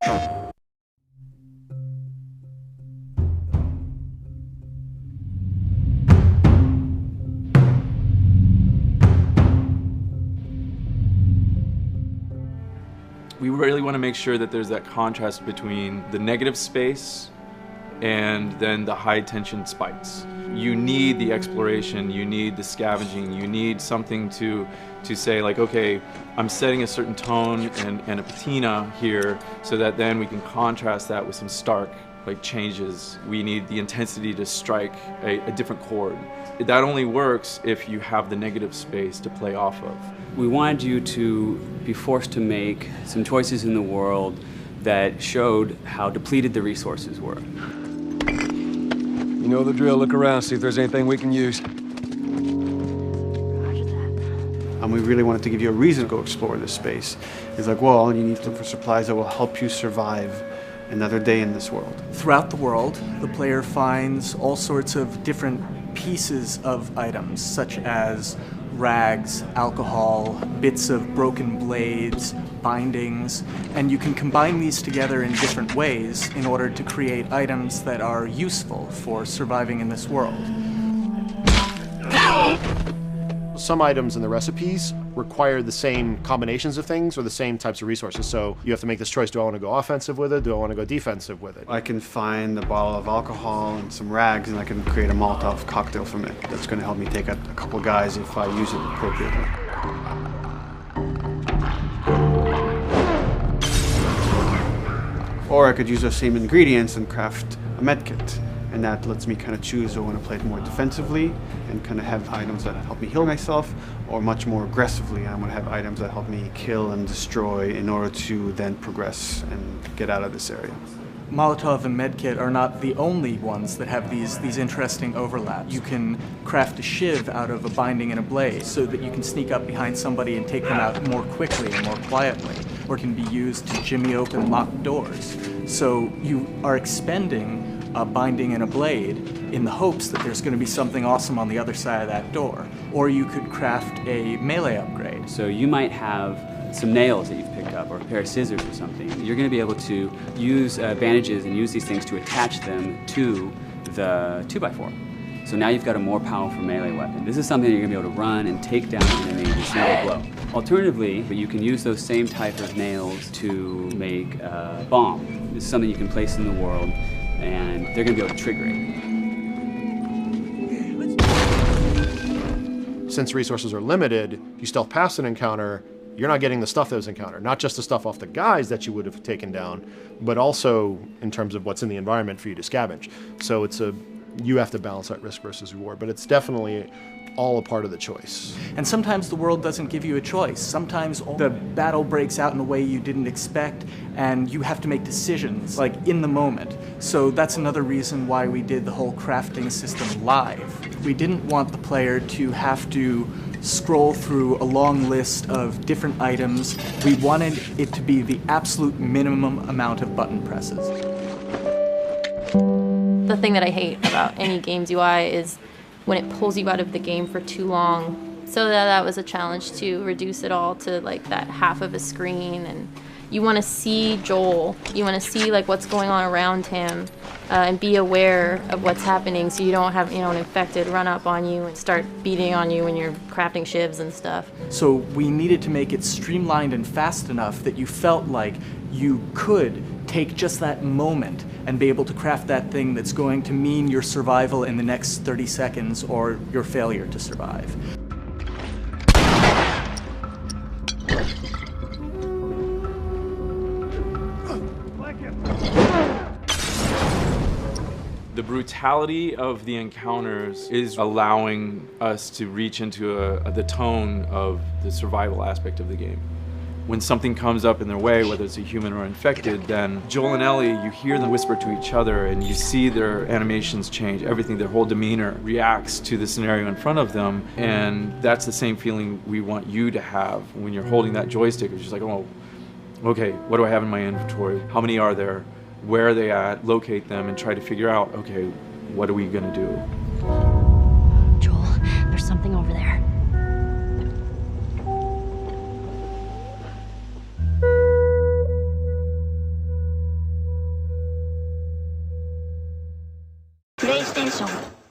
We really want to make sure that there's that contrast between the negative space and then the high tension spikes. You need the exploration, you need the scavenging, you need something to say like, okay, I'm setting a certain tone and a patina here so that then we can contrast that with some stark like changes. We need the intensity to strike a different chord. That only works if you have the negative space to play off of. We wanted you to be forced to make some choices in the world that showed how depleted the resources were. You know the drill. Look around, see if there's anything we can use. And we really wanted to give you a reason to go explore this space. It's like, well, you need to look for supplies that will help you survive another day in this world. Throughout the world, the player finds all sorts of different pieces of items, such as rags, alcohol, bits of broken blades, bindings, and you can combine these together in different ways in order to create items that are useful for surviving in this world. Some items in the recipes require the same combinations of things or the same types of resources. So you have to make this choice, do I want to go offensive with it? Do I want to go defensive with it? I can find a bottle of alcohol and some rags and I can create a Molotov cocktail from it. That's going to help me take out a couple guys if I use it appropriately. Or I could use those same ingredients and craft a medkit. And that lets me kind of choose, do I want to play it more defensively and kind of have items that help me heal myself, or much more aggressively, I'm going to have items that help me kill and destroy in order to then progress and get out of this area. Molotov and medkit are not the only ones that have these interesting overlaps. You can craft a shiv out of a binding and a blade so that you can sneak up behind somebody and take them out more quickly and more quietly, or it can be used to jimmy open locked doors. So you are expending a binding and a blade in the hopes that there's going to be something awesome on the other side of that door. Or you could craft a melee upgrade. So you might have some nails that you've picked up or a pair of scissors or something. You're going to be able to use bandages and use these things to attach them to the 2x4. So now you've got a more powerful melee weapon. This is something you're going to be able to run and take down an enemy in a single blow. Alternatively, you can use those same type of nails to make a bomb. This is something you can place in the world and they're going to be able to trigger it. Since resources are limited, you stealth past an encounter, you're not getting the stuff that was encountered. Not just the stuff off the guys that you would have taken down, but also in terms of what's in the environment for you to scavenge. So you have to balance that risk versus reward, but it's definitely all a part of the choice. And sometimes the world doesn't give you a choice. Sometimes the battle breaks out in a way you didn't expect and you have to make decisions, like in the moment. So that's another reason why we did the whole crafting system live. We didn't want the player to have to scroll through a long list of different items. We wanted it to be the absolute minimum amount of button presses. The thing that I hate about any game's UI is when it pulls you out of the game for too long. So that was a challenge to reduce it all to like that half of a screen, and you want to see Joel, you want to see like what's going on around him and be aware of what's happening so you don't have an infected run up on you and start beating on you when you're crafting shivs and stuff. So we needed to make it streamlined and fast enough that you felt like you could take just that moment and be able to craft that thing that's going to mean your survival in the next 30 seconds or your failure to survive. The brutality of the encounters is allowing us to reach into the tone of the survival aspect of the game. When something comes up in their way, whether it's a human or infected, then Joel and Ellie, you hear them whisper to each other and you see their animations change. Everything, their whole demeanor reacts to the scenario in front of them. And that's the same feeling we want you to have when you're holding that joystick. It's just like, oh, okay, what do I have in my inventory? How many are there? Where are they at? Locate them and try to figure out, okay, what are we gonna do? Joel, there's something over there. プレイステーション